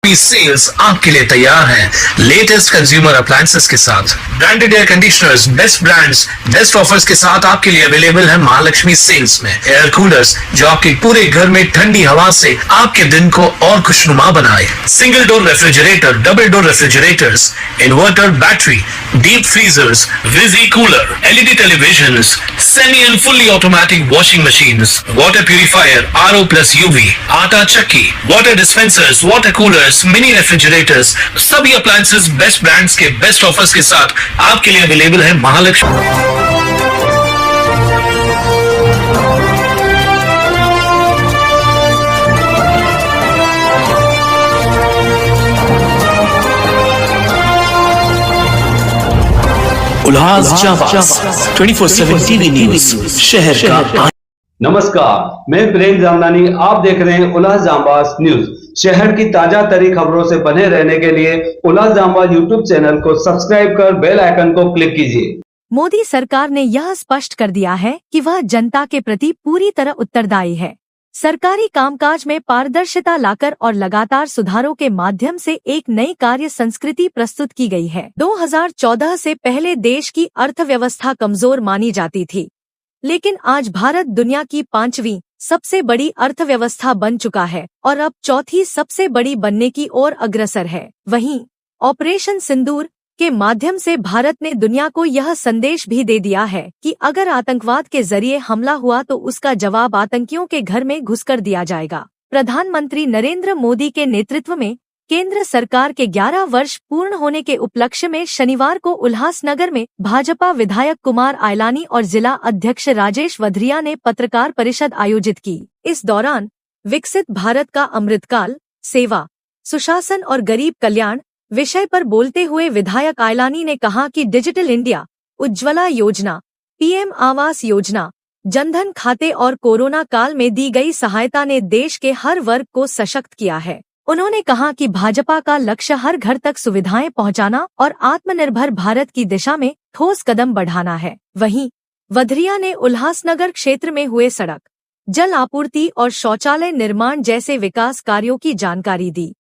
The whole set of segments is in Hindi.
महालक्ष्मी सेल्स आपके लिए तैयार है लेटेस्ट कंज्यूमर अप्लायंसेस के साथ। Branded air conditioners, best brands, best offers के साथ आपके लिए अवेलेबल है महालक्ष्मी सेल्स में। एयर कूलर्स जो आपके पूरे घर में ठंडी हवा से आपके दिन को और खुशनुमा बनाए। Single door refrigerator, double door refrigerators, inverter battery, deep freezers, visi cooler, LED televisions, semi and fully automatic washing machines, water purifier, RO plus UV, आटा चक्की, water dispensers, water coolers, mini refrigerators, सभी अप्लायंसेस बेस्ट ब्रांड्स के बेस्ट ऑफर्स के साथ आपके लिए अवेलेबल है महालक्ष्मी। उल्लास जाबाज 24/7 टीवी न्यूज शहर का। नमस्कार, मैं प्रेम जामदानी, आप देख रहे हैं उल्लास जाबाज न्यूज। शहर की ताजा तरीन खबरों से बने रहने के लिए उल्लास जाबाज यूट्यूब चैनल को सब्सक्राइब कर बेल आइकन को क्लिक कीजिए। मोदी सरकार ने यह स्पष्ट कर दिया है कि वह जनता के प्रति पूरी तरह उत्तरदायी है। सरकारी कामकाज में पारदर्शिता लाकर और लगातार सुधारों के माध्यम से एक नई कार्य संस्कृति प्रस्तुत की गई है। 2014 से पहले देश की अर्थव्यवस्था कमजोर मानी जाती थी, लेकिन आज भारत दुनिया की 5वीं सबसे बड़ी अर्थव्यवस्था बन चुका है और अब चौथी सबसे बड़ी बनने की ओर अग्रसर है। वहीं ऑपरेशन सिंदूर के माध्यम से भारत ने दुनिया को यह संदेश भी दे दिया है कि अगर आतंकवाद के जरिए हमला हुआ तो उसका जवाब आतंकियों के घर में घुसकर दिया जाएगा। प्रधानमंत्री नरेंद्र मोदी के नेतृत्व में केंद्र सरकार के 11 वर्ष पूर्ण होने के उपलक्ष्य में शनिवार को उल्लासनगर में भाजपा विधायक कुमार आयलानी और जिला अध्यक्ष राजेश वधरिया ने पत्रकार परिषद आयोजित की। इस दौरान विकसित भारत का अमृतकाल, सेवा, सुशासन और गरीब कल्याण विषय पर बोलते हुए विधायक आयलानी ने कहा कि डिजिटल इंडिया, उज्ज्वला योजना, पीएम आवास योजना, जनधन खाते और कोरोना काल में दी गई सहायता ने देश के हर वर्ग को सशक्त किया है। उन्होंने कहा कि भाजपा का लक्ष्य हर घर तक सुविधाएं पहुंचाना और आत्मनिर्भर भारत की दिशा में ठोस कदम बढ़ाना है। वहीं वधरिया ने उल्लासनगर क्षेत्र में हुए सड़क, जल आपूर्ति और शौचालय निर्माण जैसे विकास कार्यों की जानकारी दी।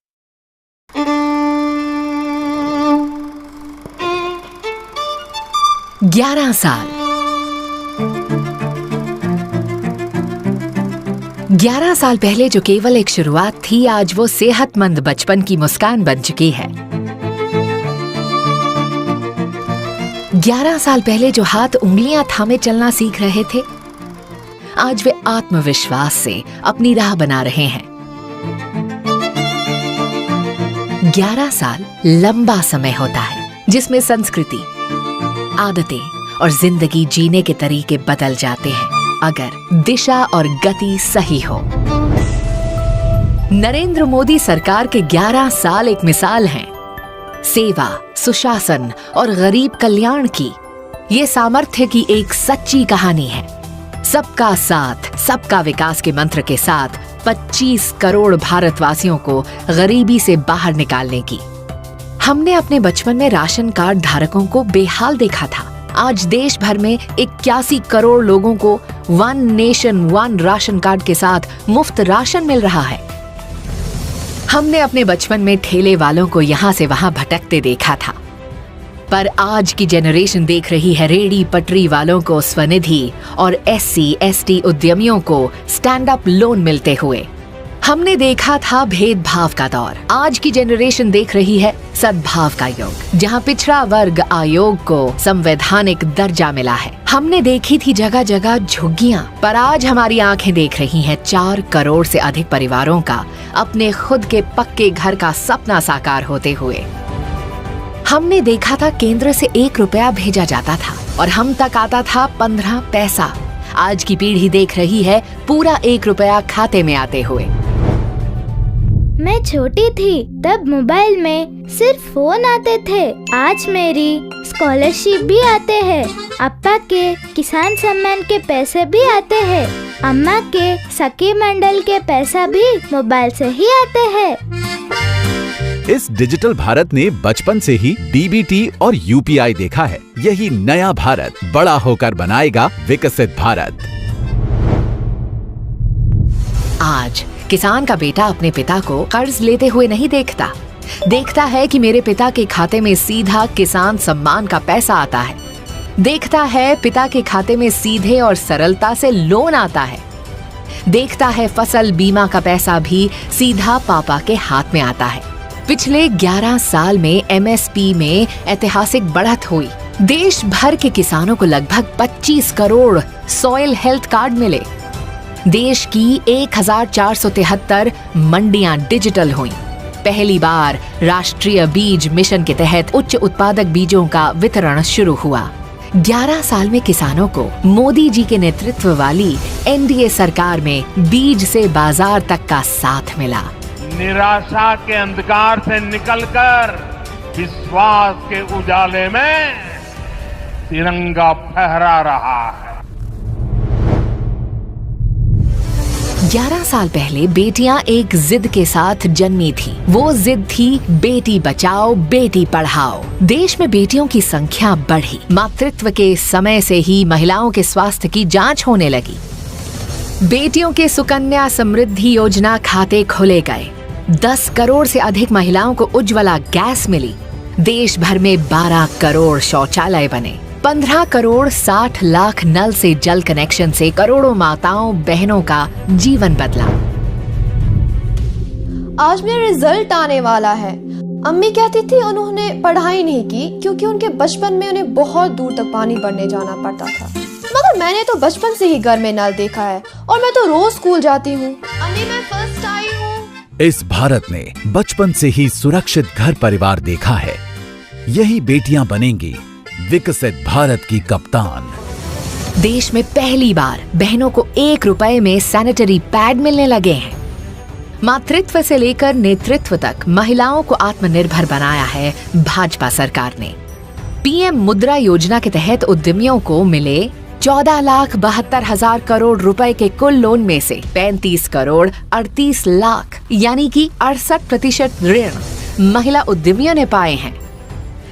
11 साल 11 साल पहले जो केवल एक शुरुआत थी, आज वो सेहतमंद बचपन की मुस्कान बन चुकी है। 11 साल पहले जो हाथ उंगलियां थामे चलना सीख रहे थे, आज वे आत्मविश्वास से अपनी राह बना रहे हैं। 11 साल लंबा समय होता है जिसमें संस्कृति, आदतें और जिंदगी जीने के तरीके बदल जाते हैं अगर दिशा और गति सही हो। नरेंद्र मोदी सरकार के 11 साल एक मिसाल हैं। सेवा, सुशासन और गरीब कल्याण की ये सामर्थ्य की एक सच्ची कहानी है। सबका साथ, सबका विकास के मंत्र के साथ 25 करोड़ भारतवासियों को गरीबी से बाहर निकालने की। हमने अपने बचपन में राशन कार्ड धारकों को बेहाल देखा था। आज देश भर में 81 करोड़ लोगों को one nation one ration card के साथ मुफ्त राशन मिल रहा है। हमने अपने बचपन में ठेले वालों को यहाँ से वहाँ भटकते देखा था, पर आज की जनरेशन देख रही है रेडी पटरी वालों को स्वनिधि और SC ST उद्यमियों को स्टैंड अप लोन मिलते हुए। हमने देखा था भेदभाव का दौर, आज की जनरेशन देख रही है सद्भाव का युग, जहां पिछड़ा वर्ग आयोग को संवैधानिक दर्जा मिला है। हमने देखी थी जगह जगह झुग्गियां, पर आज हमारी आंखें देख रही हैं 4 करोड़ से अधिक परिवारों का अपने खुद के पक्के घर का सपना साकार होते हुए। हमने देखा था केंद्र से 1 रुपया भेजा जाता था और हम तक आता था 15 पैसा। आज की पीढ़ी देख रही है पूरा 1 रुपया खाते में आते हुए। मैं छोटी थी तब मोबाइल में सिर्फ फोन आते थे, आज मेरी स्कॉलरशिप भी आते हैं, अप्पा के किसान सम्मान के पैसे भी आते हैं, अम्मा के सखी मंडल के पैसा भी मोबाइल से ही आते हैं। इस डिजिटल भारत ने बचपन से ही DBT और UPI देखा है। यही नया भारत बड़ा होकर बनाएगा विकसित भारत। आज किसान का बेटा अपने पिता को कर्ज लेते हुए नहीं देखता है कि मेरे पिता के खाते में सीधा किसान सम्मान का पैसा आता है। देखता है पिता के खाते में सीधे और सरलता से लोन आता है। देखता है फसल बीमा का पैसा भी सीधा पापा के हाथ में आता है। पिछले 11 साल में MSP में ऐतिहासिक बढ़त हुई। देश भर के किसानों को लगभग 25 करोड़ सॉइल हेल्थ कार्ड मिले। देश की 1473 मंडियां डिजिटल हुईं। पहली बार राष्ट्रीय बीज मिशन के तहत उच्च उत्पादक बीजों का वितरण शुरू हुआ। 11 साल में किसानों को मोदी जी के नेतृत्व वाली NDA सरकार में बीज से बाजार तक का साथ मिला। निराशा के अंधकार से निकलकर विश्वास के उजाले में तिरंगा फहरा रहा है। 11 साल पहले बेटियां एक जिद के साथ जन्मी थी। वो जिद थी बेटी बचाओ बेटी पढ़ाओ। देश में बेटियों की संख्या बढ़ी। मातृत्व के समय से ही महिलाओं के स्वास्थ्य की जांच होने लगी। बेटियों के सुकन्या समृद्धि योजना खाते खोले गए। 10 करोड़ से अधिक महिलाओं को उज्ज्वला गैस मिली। देश भर में 12 करोड़ शौचालय बने। 15 करोड़ 60 लाख नल से जल कनेक्शन से करोड़ों माताओं बहनों का जीवन बदला। आज मेरा रिजल्ट आने वाला है। अम्मी कहती थी उन्होंने पढ़ाई नहीं की क्योंकि उनके बचपन में उन्हें बहुत दूर तक पानी भरने जाना पड़ता था। मगर मैंने तो बचपन से ही घर में नल देखा है और मैं तो रोज स्कूल जाती हूँ। अम्मी मैं फर्स्ट आई हूँ। इस भारत ने बचपन से ही सुरक्षित घर परिवार देखा है। यही बेटियां बनेंगी विकसित भारत की कप्तान। देश में पहली बार बहनों को 1 रुपए में सैनिटरी पैड मिलने लगे हैं। मातृत्व से लेकर नेतृत्व तक महिलाओं को आत्मनिर्भर बनाया है भाजपा सरकार ने। PM मुद्रा योजना के तहत उद्यमियों को मिले 14,72,000 करोड़ रुपए के कुल लोन में से 35 करोड़ 38 लाख यानी कि 68% ऋण महिला उद्यमियों ने पाए हैं।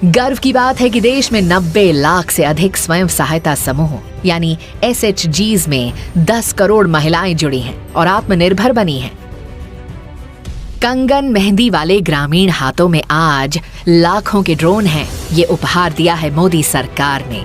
गर्व की बात है कि देश में 90 लाख से अधिक स्वयं सहायता समूह यानी SHGs में 10 करोड़ महिलाएं जुड़ी हैं और आत्मनिर्भर बनी हैं। कंगन मेहंदी वाले ग्रामीण हाथों में आज लाखों के ड्रोन हैं। ये उपहार दिया है मोदी सरकार ने।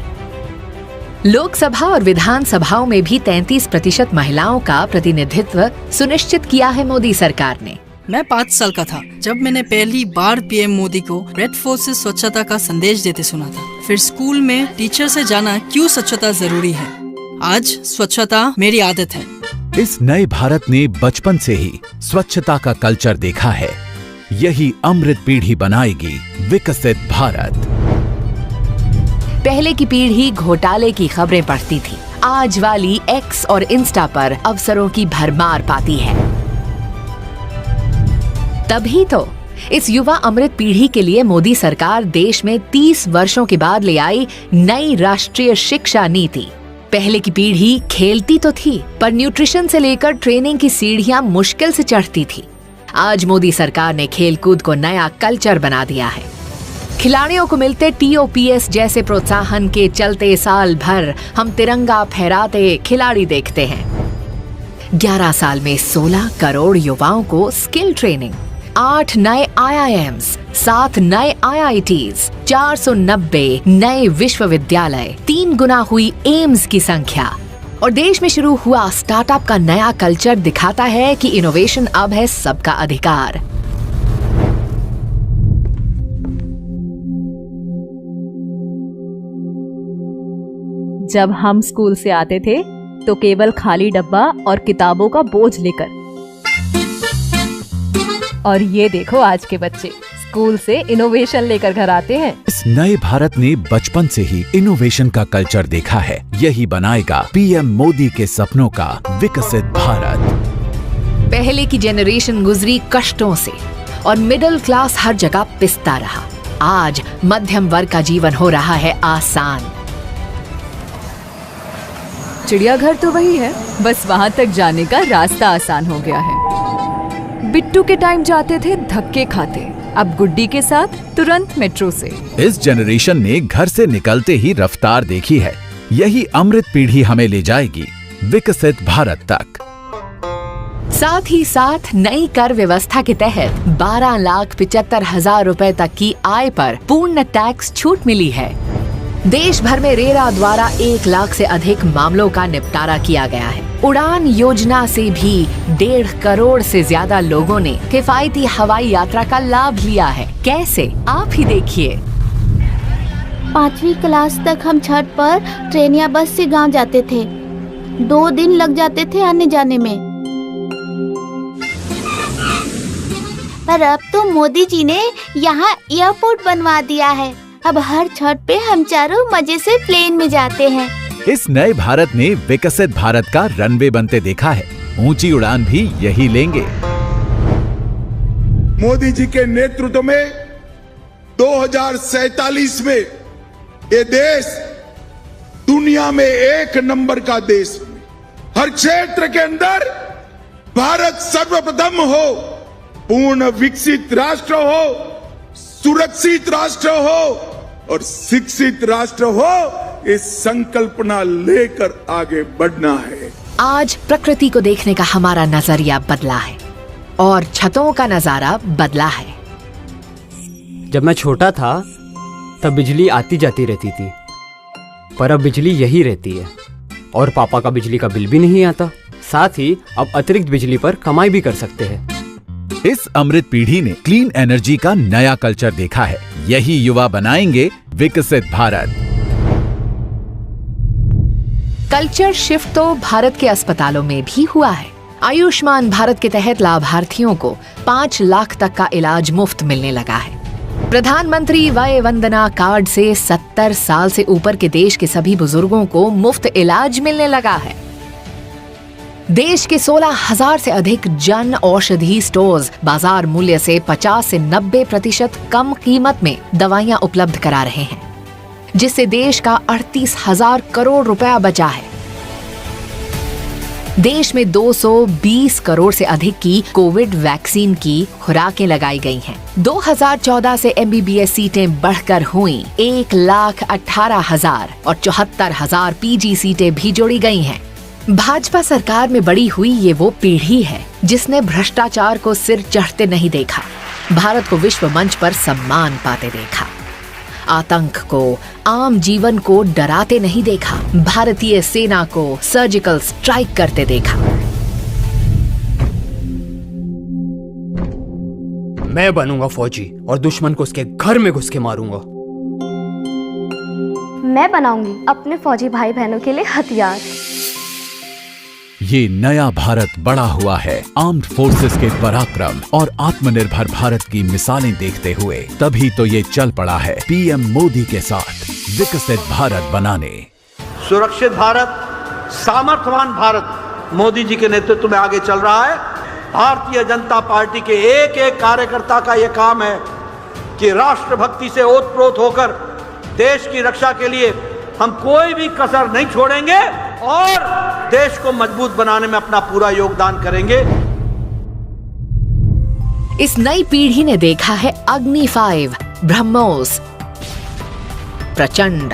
लोकसभा और विधानसभाओं में भी 33% महिलाओं का प्रतिनिधित्व सुनिश्चित किया है मोदी सरकार ने। मैं 5 साल का था जब मैंने पहली बार PM मोदी को रेड फोर्ट से स्वच्छता का संदेश देते सुना था। फिर स्कूल में टीचर से जाना क्यों स्वच्छता जरूरी है। आज स्वच्छता मेरी आदत है। इस नए भारत ने बचपन से ही स्वच्छता का कल्चर देखा है। यही अमृत पीढ़ी बनाएगी विकसित भारत। पहले की पीढ़ी घोटाले की खबरें पढ़ती थी। आज वाली X और इंस्टा पर अवसरों की भरमार पाती है। तभी तो इस युवा अमृत पीढ़ी के लिए मोदी सरकार देश में 30 वर्षों के बाद ले आई नई राष्ट्रीय शिक्षा नीति। पहले की पीढ़ी खेलती तो थी पर न्यूट्रिशन से लेकर ट्रेनिंग की सीढ़ियां मुश्किल से चढ़ती थी। आज मोदी सरकार ने खेलकूद को नया कल्चर बना दिया है। खिलाड़ियों को मिलते TOPS जैसे प्रोत्साहन के चलते साल भर हम तिरंगा फहराते खिलाड़ी देखते हैं। 11 साल में 16 करोड़ युवाओं को स्किल ट्रेनिंग, 8 नए IIMs, 7 नए IITs, 490 नए विश्वविद्यालय, 3 गुना हुई एम्स की संख्या और देश में शुरू हुआ स्टार्टअप का नया कल्चर दिखाता है कि इनोवेशन अब है सबका अधिकार। जब हम स्कूल से आते थे तो केवल खाली डब्बा और किताबों का बोझ लेकर। और ये देखो आज के बच्चे स्कूल से इनोवेशन लेकर घर आते हैं। इस नए भारत ने बचपन से ही इनोवेशन का कल्चर देखा है। यही बनाएगा PM मोदी के सपनों का विकसित भारत। पहले की जनरेशन गुजरी कष्टों से और मिडिल क्लास हर जगह पिसता रहा। आज मध्यम वर्ग का जीवन हो रहा है आसान। चिड़ियाघर तो वही है, बस वहाँ तक जाने का रास्ता आसान हो गया है। बिट्टू के टाइम जाते थे धक्के खाते, अब गुड्डी के साथ तुरंत मेट्रो से। इस जनरेशन ने घर से निकलते ही रफ्तार देखी है। यही अमृत पीढ़ी हमें ले जाएगी विकसित भारत तक। साथ ही साथ नई कर व्यवस्था के तहत 12,75,000 रुपए तक की आय पर पूर्ण टैक्स छूट मिली है। देश भर में रेरा द्वारा 1 लाख से अधिक मामलों का निपटारा किया गया है। उड़ान योजना से भी 1.5 करोड़ से ज्यादा लोगों ने किफायती हवाई यात्रा का लाभ लिया है। कैसे, आप ही देखिए। 5वीं क्लास तक हम छत पर ट्रेन या बस से गांव जाते थे। 2 दिन लग जाते थे आने जाने में। पर अब तो मोदी जी ने यहाँ एयरपोर्ट बनवा दिया है। अब हर छत पे हम चारों मजे से प्लेन में जाते हैं। इस नए भारत ने विकसित भारत का रनवे बनते देखा है। ऊंची उड़ान भी यही लेंगे। मोदी जी के नेतृत्व में 2047 में ये देश दुनिया में 1 नंबर का देश, हर क्षेत्र के अंदर भारत सर्वप्रथम हो, पूर्ण विकसित राष्ट्र हो, सुरक्षित राष्ट्र हो और शिक्षित राष्ट्र हो, इस संकल्पना लेकर आगे बढ़ना है। आज प्रकृति को देखने का हमारा नजरिया बदला है और छतों का नजारा बदला है। जब मैं छोटा था तब बिजली आती जाती रहती थी, पर अब बिजली यही रहती है और पापा का बिजली का बिल भी नहीं आता। साथ ही अब अतिरिक्त बिजली पर कमाई भी कर सकते हैं। इस अमृत पीढ़ी ने क्लीन एनर्जी का नया कल्चर देखा है। यही युवा बनाएंगे विकसित भारत। कल्चर शिफ्ट तो भारत के अस्पतालों में भी हुआ है। आयुष्मान भारत के तहत लाभार्थियों को 5 लाख तक का इलाज मुफ्त मिलने लगा है। प्रधानमंत्री वय वंदना कार्ड से 70 साल से ऊपर के देश के सभी बुजुर्गों को मुफ्त इलाज मिलने लगा है। देश के 16,000 से अधिक जन औषधि स्टोर्स बाजार मूल्य से 50 से 90% कम कीमत में दवाइयां उपलब्ध करा रहे हैं, जिससे देश का 38,000 करोड़ रुपया बचा है। देश में 220 करोड़ से अधिक की कोविड वैक्सीन की खुराकें लगाई गई हैं। 2014 से MBBS सीटें बढ़कर हुई 1,18,000 और 74,000 PG सीटें भी जोड़ी गई हैं। भाजपा सरकार में बड़ी हुई ये वो पीढ़ी है जिसने भ्रष्टाचार को सिर चढ़ते नहीं देखा, भारत को विश्व मंच पर सम्मान पाते देखा, आतंक को, आम जीवन को डराते नहीं देखा, भारतीय सेना को सर्जिकल स्ट्राइक करते देखा। मैं बनूंगा फौजी और दुश्मन को उसके घर में घुस के मारूंगा। मैं बनाऊंगी अपने फौजी भाई बहनों के लिए हथियार। ये नया भारत बड़ा हुआ है आर्म्ड फोर्सेस के पराक्रम और आत्मनिर्भर भारत की मिसालें देखते हुए। तभी तो ये चल पड़ा है PM मोदी के साथ विकसित भारत बनाने। सुरक्षित भारत, सामर्थ्यवान भारत मोदी जी के नेतृत्व में आगे चल रहा है। भारतीय जनता पार्टी के एक एक कार्यकर्ता का यह काम है कि राष्ट्रभक्ति से ओतप्रोत होकर देश की रक्षा के लिए हम कोई भी कसर नहीं छोड़ेंगे और देश को मजबूत बनाने में अपना पूरा योगदान करेंगे। इस नई पीढ़ी ने देखा है अग्नि 5, ब्रह्मोस, प्रचंड,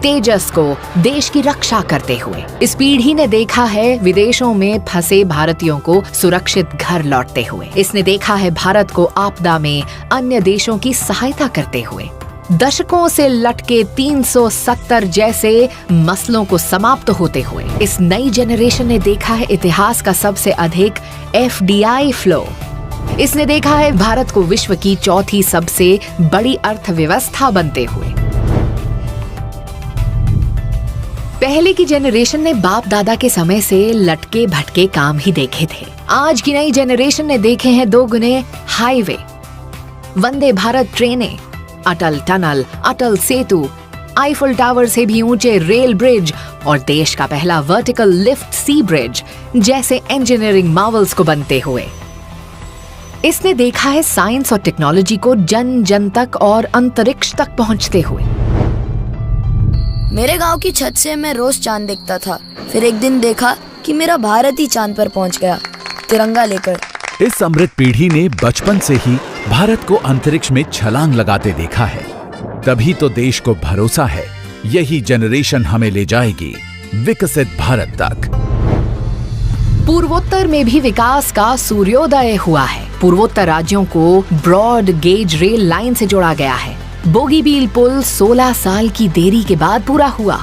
तेजस को देश की रक्षा करते हुए। इस पीढ़ी ने देखा है विदेशों में फंसे भारतीयों को सुरक्षित घर लौटते हुए। इसने देखा है भारत को आपदा में अन्य देशों की सहायता करते हुए। दशकों से लटके 370 जैसे मसलों को समाप्त होते हुए। इस नई जनरेशन ने देखा है इतिहास का सबसे अधिक FDI फ्लो। इसने देखा है भारत को विश्व की 4थी सबसे बड़ी अर्थव्यवस्था बनते हुए। पहले की जनरेशन ने बाप दादा के समय से लटके भटके काम ही देखे थे। आज की नई जनरेशन ने देखे हैं 2 गुने हाईवे, वंदे भारत ट्रेनें, अटल tunnel, Atal Setu, Eiffel tower से भी ऊंचे रेल ब्रिज और देश का पहला वर्टिकल लिफ्ट सी ब्रिज जैसे इंजीनियरिंग मार्वल्स को बनते हुए। इसने देखा है साइंस और टेक्नोलॉजी को जन जन तक और अंतरिक्ष तक पहुंचते हुए। मेरे गांव की छत से मैं रोज चांद देखता था। फिर एक दिन देखा कि मेरा भारत ही चांद पर पहुंच गया, तिरंगा लेकर। इस अमृत पीढ़ी ने बचपन से ही भारत को अंतरिक्ष में छलांग लगाते देखा है। तभी तो देश को भरोसा है यही जनरेशन हमें ले जाएगी विकसित भारत तक। पूर्वोत्तर में भी विकास का सूर्योदय हुआ है। पूर्वोत्तर राज्यों को ब्रॉड गेज रेल लाइन से जोड़ा गया है। बोगीबील पुल 16 साल की देरी के बाद पूरा हुआ।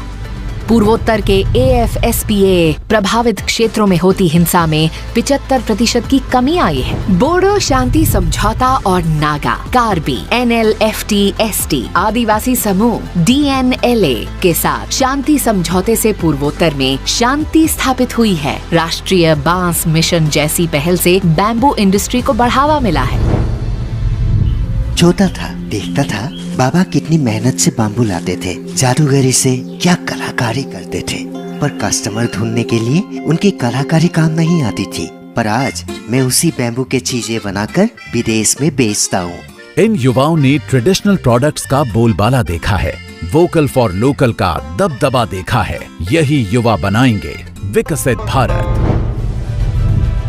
पूर्वोत्तर के AFSPA प्रभावित क्षेत्रों में होती हिंसा में 75% की कमी आई है। बोडो शांति समझौता और नागा, कार्बी, NLFT-ST आदिवासी समूह DNLA के साथ शांति समझौते से पूर्वोत्तर में शांति स्थापित हुई है। राष्ट्रीय बांस मिशन जैसी पहल से बैम्बू इंडस्ट्री को बढ़ावा मिला है। छोटा था, देखता था बाबा कितनी मेहनत से बाम्बू लाते थे, जादूगरी से क्या कलाकारी करते थे, पर कस्टमर ढूंढने के लिए उनकी कलाकारी काम नहीं आती थी। पर आज मैं उसी बैम्बू के चीजें बनाकर विदेश में बेचता हूँ। इन युवाओं ने ट्रेडिशनल प्रोडक्ट्स का बोलबाला देखा है, वोकल फॉर लोकल का दबदबा देखा है। यही युवा बनाएंगे विकसित भारत।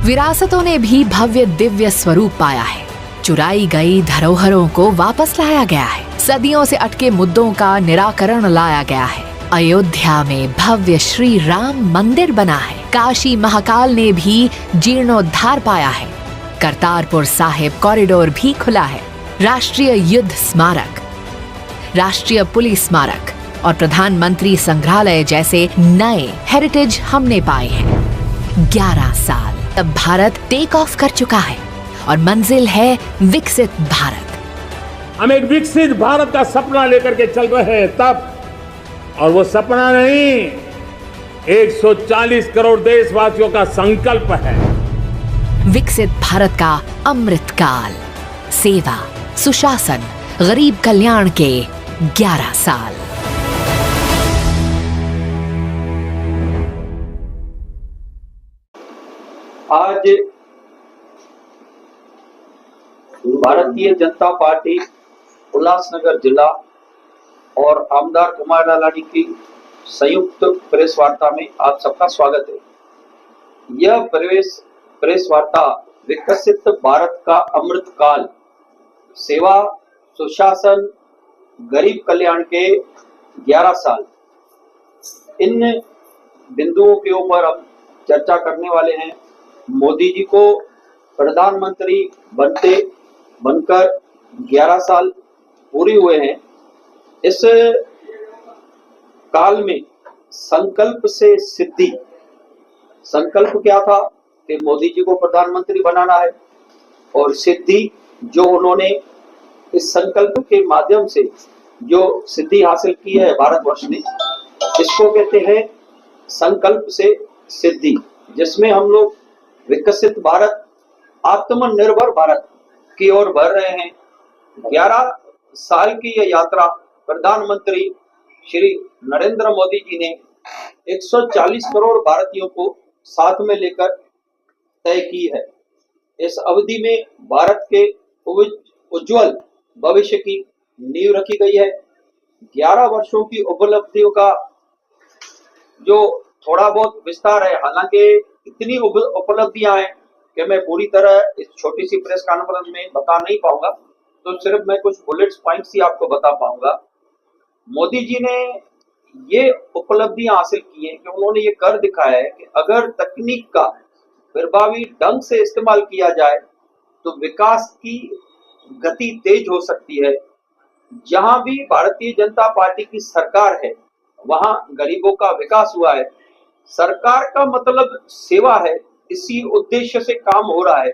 विरासतों ने भी भव्य दिव्य स्वरूप पाया है। चुराई गई धरोहरों को वापस लाया गया है। सदियों से अटके मुद्दों का निराकरण लाया गया है। अयोध्या में भव्य श्री राम मंदिर बना है। काशी महाकाल ने भी जीर्णोद्धार पाया है। करतारपुर साहिब कॉरिडोर भी खुला है। राष्ट्रीय युद्ध स्मारक, राष्ट्रीय पुलिस स्मारक और प्रधानमंत्री संग्रहालय जैसे नए हेरिटेज हमने पाए हैं। 11 साल तब भारत टेक ऑफ कर चुका है और मंजिल है विकसित भारत। हम एक विकसित भारत का सपना लेकर के चल रहे हैं तब, और वो सपना नहीं, 140 करोड़ देशवासियों का संकल्प है। विकसित भारत का अमृत काल, सेवा, सुशासन, गरीब कल्याण के 11 साल। आज भारतीय जनता पार्टी उल्लासनगर जिला और आमदार कुमार लालानी की संयुक्त प्रेस वार्ता में आप सबका स्वागत है। यह प्रेस वार्ता विकसित भारत का अमृत काल, सेवा, सुशासन, गरीब कल्याण के 11 साल, इन बिंदुओं के ऊपर हम चर्चा करने वाले हैं। मोदी जी को प्रधानमंत्री बनकर 11 साल पूरे हुए हैं। इस काल में संकल्प से सिद्धि, संकल्प क्या था कि मोदी जी को प्रधानमंत्री बनाना है, और सिद्धि जो उन्होंने इस संकल्प के माध्यम से जो सिद्धि हासिल की है भारतवर्ष ने, इसको कहते हैं संकल्प से सिद्धि, जिसमें हम लोग विकसित भारत, आत्मनिर्भर भारत की ओर बढ़ रहे हैं। 11 साल की यह यात्रा प्रधानमंत्री श्री नरेंद्र मोदी जी ने 140 करोड़ भारतीयों को साथ में लेकर तय की है। इस अवधि में भारत के उज्जवल भविष्य की नींव रखी गई है। 11 वर्षों की उपलब्धियों का जो थोड़ा बहुत विस्तार है, हालांकि इतनी उपलब्धियां हैं कि मैं पूरी तरह इस छोटी सी प्रेस कॉन्फ्रेंस में बता नहीं पाऊंगा, तो सिर्फ मैं कुछ बुलेट्स पॉइंट्स ही आपको बता पाऊंगा। मोदी जी ने ये उपलब्धियां हासिल की हैं कि उन्होंने ये कर दिखाया है कि अगर तकनीक का प्रभावी ढंग से इस्तेमाल किया जाए तो विकास की गति तेज हो सकती है। जहां भी भारतीय जनता पार्टी की सरकार है, वहां गरीबों का विकास हुआ है। सरकार का मतलब सेवा है, इसी उद्देश्य से काम हो रहा है।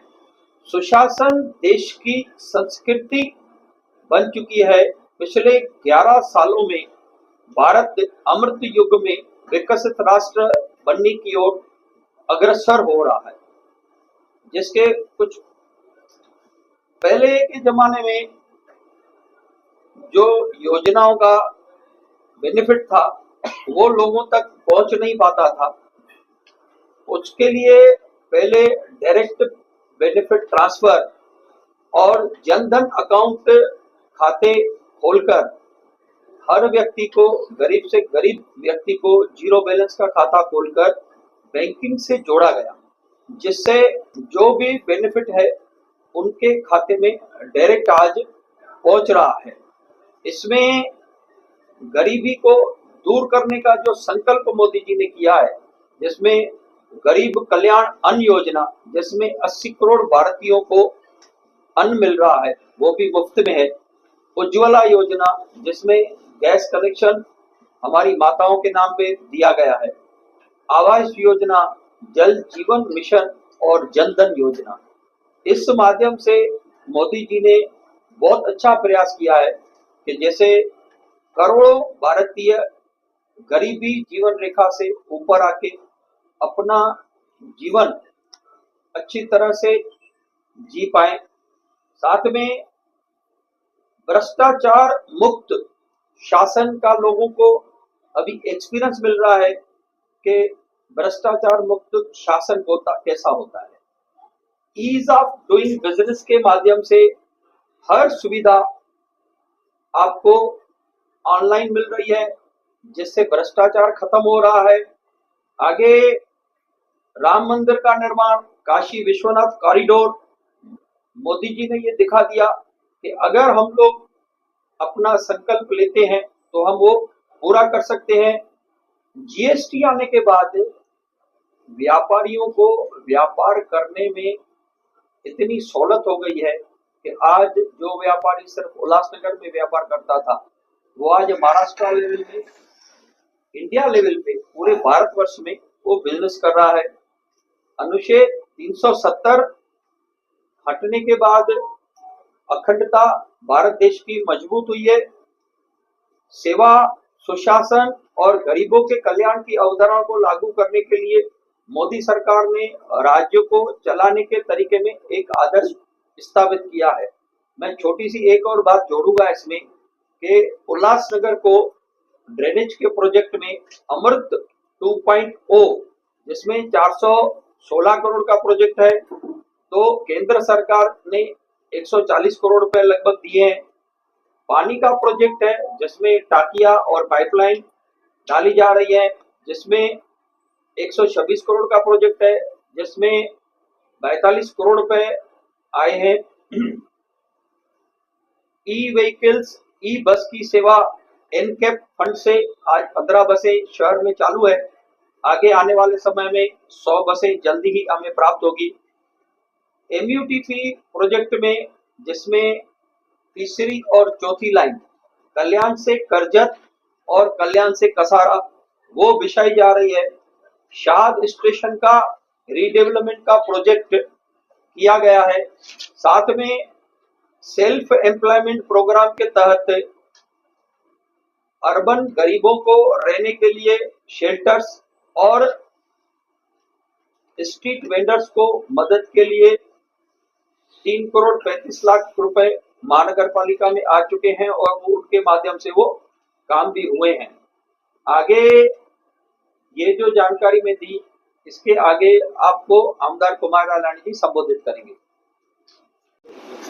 सुशासन देश की संस्कृति बन चुकी है। पिछले 11 सालों में भारत अमृत युग में विकसित राष्ट्र बनने की ओर अग्रसर हो रहा है, जिसके कुछ पहले के जमाने में जो योजनाओं का बेनिफिट था वो लोगों तक पहुंच नहीं पाता था। उसके लिए पहले डायरेक्ट बेनिफिट ट्रांसफर और जनधन अकाउंट खाते खोलकर हर व्यक्ति को, गरीब से गरीब व्यक्ति को जीरो बैलेंस का खाता खोलकर बैंकिंग से जोड़ा गया, जिससे जो भी बेनिफिट है उनके खाते में डायरेक्ट आज पहुंच रहा है। इसमें गरीबी को दूर करने का जो संकल्प मोदी जी ने किया है, जिसमें गरीब कल्याण अन्न योजना जिसमें 80 करोड़ भारतीयों को अन्न मिल रहा है, वो भी मुफ्त में है। उज्ज्वला योजना जिसमें गैस कनेक्शन हमारी माताओं के नाम पे दिया गया है। आवास योजना, जल जीवन मिशन और जन धन योजना। इस माध्यम से मोदी जी ने बहुत अच्छा प्रयास किया है कि जैसे करोड़ों भारतीय गरीबी जीवन रेखा से ऊपर आके अपना जीवन अच्छी तरह से जी पाए। साथ में भ्रष्टाचार मुक्त शासन का लोगों को अभी एक्सपीरियंस मिल रहा है कि भ्रष्टाचार मुक्त शासन कैसा होता है। ईज ऑफ डूइंग बिजनेस के माध्यम से हर सुविधा आपको ऑनलाइन मिल रही है, जिससे भ्रष्टाचार खत्म हो रहा है। आगे राम मंदिर का निर्माण, काशी विश्वनाथ कॉरिडोर, मोदी जी ने ये दिखा दिया कि अगर हम लोग अपना संकल्प लेते हैं तो हम वो पूरा कर सकते हैं। जीएसटी आने के बाद व्यापारियों को व्यापार करने में इतनी सहूलत हो गई है कि आज जो व्यापारी सिर्फ उल्लासनगर में व्यापार करता था, वो आज महाराष्ट्र लेवल में, इंडिया लेवल पे, पूरे भारतवर्ष में वो बिजनेस कर रहा है। अनुच्छेद 370 हटने के बाद अखंडता भारत देश की मजबूत हुई है। सेवा, सुशासन और गरीबों के कल्याण की अवधारणा को लागू करने के लिए मोदी सरकार ने राज्यों को चलाने के तरीके में एक आदर्श स्थापित किया है। मैं छोटी सी एक और बात जोड़ूंगा इसमें कि उल्लासनगर को ड्रेनेज के प्रोजेक्ट में अमृत 2.0 जिसमें 416 करोड़ का प्रोजेक्ट है, तो केंद्र सरकार ने 140 करोड़ रुपए लगभग दिए हैं। पानी का प्रोजेक्ट है जिसमें टाकिया और पाइपलाइन डाली जा रही है, जिसमें 126 करोड़ का प्रोजेक्ट है, जिसमें 42 करोड़ रुपए आए हैं। ई व्हीकल्स, ई बस की सेवा एनकैप फंड से आज 15 बसें शहर में चालू है। आगे आने वाले समय में 100 बसें जल्दी ही हमें प्राप्त होगी। एमयूटीपी प्रोजेक्ट में जिसमें तीसरी और चौथी लाइन कल्याण से करजत और कल्याण से कसारा वो बिछाई जा रही है। शाद स्टेशन का रीडेवलपमेंट का प्रोजेक्ट किया गया है। साथ में सेल्फ एम्प्लॉयमेंट प्रोग्राम के तहत अर्बन गरीबों को रहने के लिए शेल्टर्स और स्ट्रीट वेंडर्स को मदद के लिए 3 करोड़ 35 लाख रुपए महानगर पालिका में आ चुके हैं और वो उनके माध्यम से वो काम भी हुए हैं। आगे ये जो जानकारी में दी, इसके आगे आपको आमदार कुमार लालानी जी संबोधित करेंगे।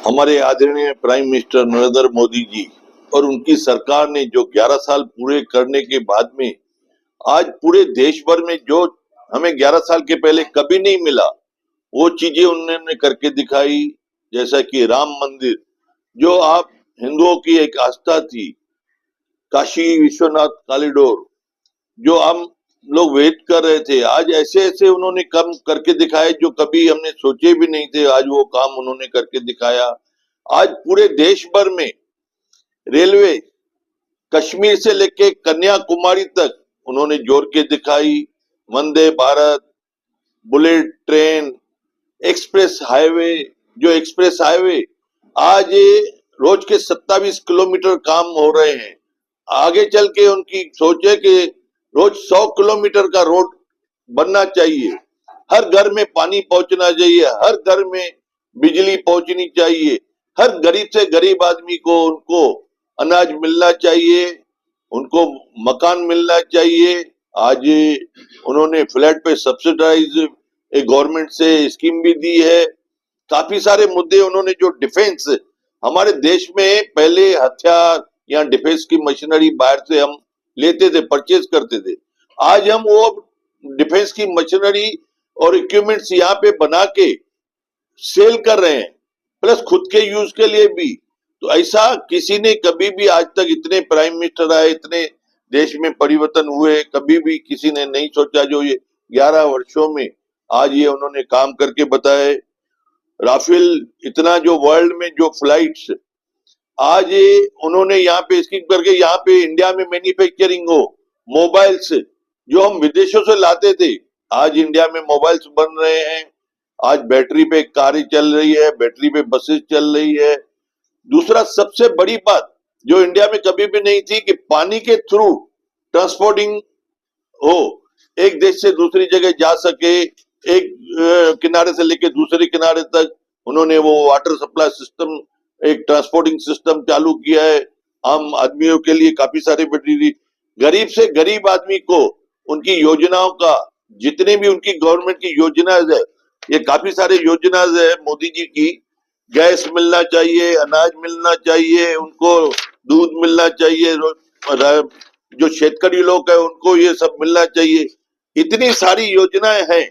हमारे आदरणीय प्राइम मिनिस्टर नरेंद्र मोदी जी और उनकी सरकार ने जो 11 साल पूरे करने के बाद में आज पूरे देश भर में जो हमें 11 साल के पहले कभी नहीं मिला, वो चीजें उन्होंने करके दिखाई। जैसा कि राम मंदिर जो आप हिंदुओं की एक आस्था थी, काशी विश्वनाथ कॉरिडोर जो हम लोग वेट कर रहे थे, आज ऐसे ऐसे उन्होंने काम करके दिखाए जो कभी हमने सोचे भी नहीं थे। आज वो काम उन्होंने करके दिखाया। आज पूरे देश भर में रेलवे कश्मीर से लेके कन्याकुमारी तक उन्होंने जोड़ के दिखाई। Vande Bharat, bullet train, express highway, जो एक्सप्रेस हाईवे आज रोज के 27 किलोमीटर काम हो रहे हैं। आगे चल के उनकी सोच है कि रोज 100 किलोमीटर का रोड बनना चाहिए। हर घर में पानी पहुंचना चाहिए, हर घर में बिजली पहुंचनी चाहिए, हर गरीब से गरीब आदमी को उनको अनाज मिलना चाहिए, उनको मकान मिलना चाहिए। आज उन्होंने फ्लैट पे सब्सिडाइज एक गवर्नमेंट से स्कीम भी दी है। काफी सारे मुद्दे उन्होंने, जो डिफेंस, हमारे देश में पहले हथियार या डिफेंस की मशीनरी बाहर से हम लेते थे, परचेज करते थे। आज हम वो डिफेंस की मशीनरी और इक्विपमेंट्स यहाँ पे बना के सेल कर रहे हैं, प्लस खुद के यूज के लिए भी। तो ऐसा किसी ने कभी भी आज तक, इतने प्राइम मिनिस्टर आए, इतने देश में परिवर्तन हुए, कभी भी किसी ने नहीं सोचा जो ये 11 वर्षों में आज ये उन्होंने काम करके बताए। राफेल इतना जो वर्ल्ड में जो फ्लाइट्स आज ये उन्होंने यहाँ पे स्कीम करके यहाँ पे इंडिया में मैन्युफैक्चरिंग हो, मोबाइल्स जो हम विदेशों से लाते थे आज इंडिया में मोबाइल्स बन रहे हैं। आज बैटरी पे कारें चल रही है, बैटरी पे बसेस चल रही है। दूसरा सबसे बड़ी बात जो इंडिया में कभी भी नहीं थी कि पानी के थ्रू ट्रांसपोर्टिंग हो, एक देश से दूसरी जगह जा सके, एक किनारे से लेके दूसरे किनारे तक उन्होंने वो वाटर सप्लाई सिस्टम, एक ट्रांसपोर्टिंग सिस्टम चालू किया है। आम आदमियों के लिए काफी सारे मटेरियल, गरीब से गरीब आदमी को उनकी योजनाओं का, जितने भी उनकी गवर्नमेंट की योजनाएं है, ये काफी सारे योजनाएं है मोदी जी की। गैस मिलना चाहिए, अनाज मिलना चाहिए, उनको दूध मिलना चाहिए, जो शेतकरी लोग है उनको ये सब मिलना चाहिए। इतनी सारी योजनाएं हैं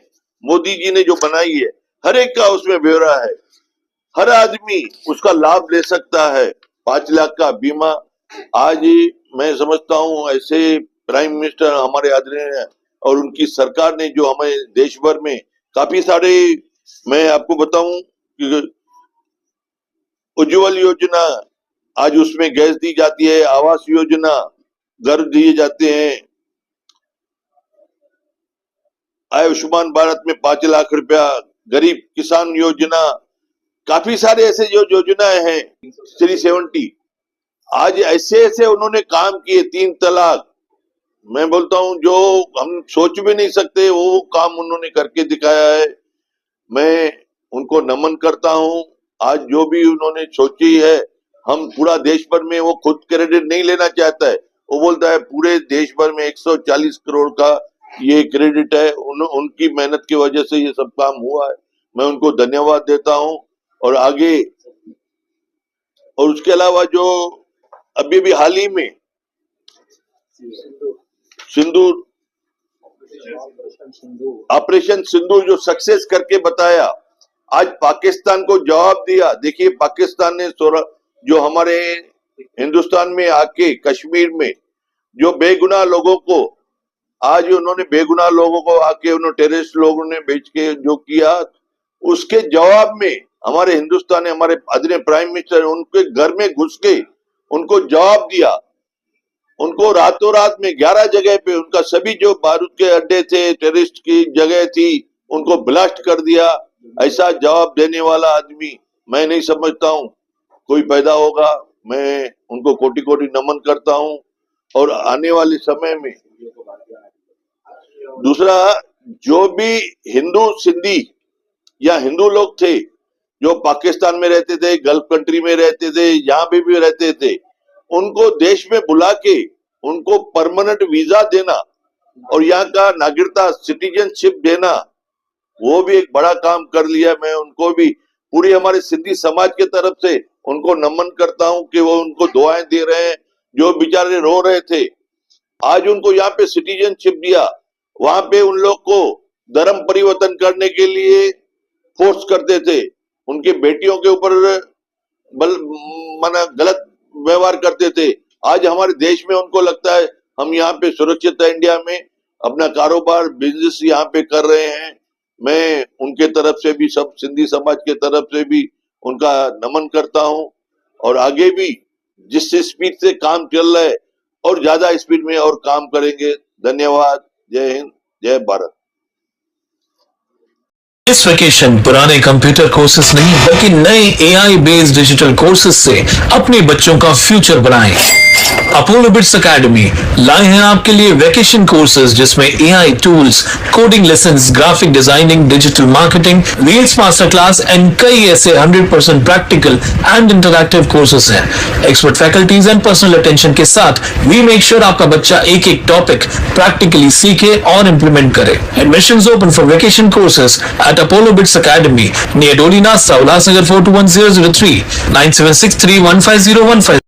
मोदी जी ने जो बनाई है, हर एक का उसमें ब्यौरा है, हर आदमी उसका लाभ ले सकता है। 5 लाख का बीमा आज मैं समझता हूँ ऐसे प्राइम मिनिस्टर हमारे आदरणीय और उनकी सरकार ने जो हमें देश भर में काफी सारे, मैं आपको बताऊं कि उज्ज्वल योजना आज उसमें गैस दी जाती है, आवास योजना घर दिए जाते हैं, आयुष्मान भारत में 5 लाख रुपया, गरीब किसान योजना, काफी सारे ऐसे जो योजनाएं हैं, 370 आज ऐसे ऐसे उन्होंने काम किए। 3 तलाक, मैं बोलता हूं जो हम सोच भी नहीं सकते वो काम उन्होंने करके दिखाया है। मैं उनको नमन करता हूं। आज जो भी उन्होंने सोची है, हम पूरा देश भर में, वो खुद क्रेडिट नहीं लेना चाहता है, वो बोलता है पूरे देश भर में 140 करोड़ का ये क्रेडिट है, उनकी मेहनत की वजह से ये सब काम हुआ है। मैं उनको धन्यवाद देता हूं। और आगे, और उसके अलावा जो अभी भी हाल ही में सिंदूर, ऑपरेशन सिंदूर जो सक्सेस करके बताया, आज पाकिस्तान को जवाब दिया। देखिए पाकिस्तान ने जो हमारे हिंदुस्तान में आके कश्मीर में जो बेगुनाह लोगों को, आज उन्होंने बेगुनाह लोगों को आके उन्होंने टेररिस्ट लोगों ने बेच के जो किया, उसके जवाब में हमारे हिंदुस्तान ने, हमारे आदरणीय प्राइम मिनिस्टर उनके घर में घुस के उनको जवाब दिया। उनको रातों रात में 11 जगह पे उनका सभी जो बारूद के अड्डे थे, टेररिस्ट की जगह थी, उनको ब्लास्ट कर दिया। ऐसा जवाब देने वाला आदमी मैं नहीं समझता हूँ कोई पैदा होगा। मैं उनको कोटि कोटि नमन करता हूँ। और आने वाले समय में दूसरा, जो भी हिंदू सिंधी या हिंदू लोग थे जो पाकिस्तान में रहते थे, गल्फ कंट्री में रहते थे, यहाँ भी रहते थे, उनको देश में बुला के उनको परमानेंट वीजा देना और यहाँ का नागरिकता सिटीजनशिप देना, वो भी एक बड़ा काम कर लिया। मैं उनको भी पूरी हमारे सिंधी समाज के तरफ से उनको नमन करता हूँ कि वो उनको दुआएं दे रहे हैं। जो बेचारे रो रहे थे, आज उनको यहाँ पे सिटीजनशिप दिया। वहां पे उन लोग को धर्म परिवर्तन करने के लिए फोर्स करते थे, उनके बेटियों के ऊपर गलत व्यवहार करते थे। आज हमारे देश में उनको लगता है हम यहाँ पे सुरक्षित है, इंडिया में अपना कारोबार बिजनेस यहाँ पे कर रहे हैं। मैं उनके तरफ से भी, सब सिंधी समाज के तरफ से भी उनका नमन करता हूँ। और आगे भी जिस स्पीड से काम चल रहा है और ज्यादा स्पीड में और काम करेंगे। धन्यवाद। जय हिंद, जय भारत। इस वेकेशन पुराने कंप्यूटर कोर्सेज नहीं बल्कि नए AI बेस्ड डिजिटल कोर्सेज से अपने बच्चों का फ्यूचर बनाएं। अपोलो बिट्स एकेडमी लाए हैं आपके लिए वेकेशन कोर्सेज जिसमें AI tools, coding lessons, graphic designing, digital marketing, reels master class and कई ऐसे 100% प्रैक्टिकल एंड इंटरैक्टिव कोर्सेज हैं। Expert faculties and personal attention के साथ वी मेक श्योर आपका बच्चा एक एक टॉपिक प्रैक्टिकली सीखे और इम्प्लीमेंट करे। Admissions open for vacation courses at Apollo Bits Academy near Dolina, Ulhasnagar 421003 9763150150.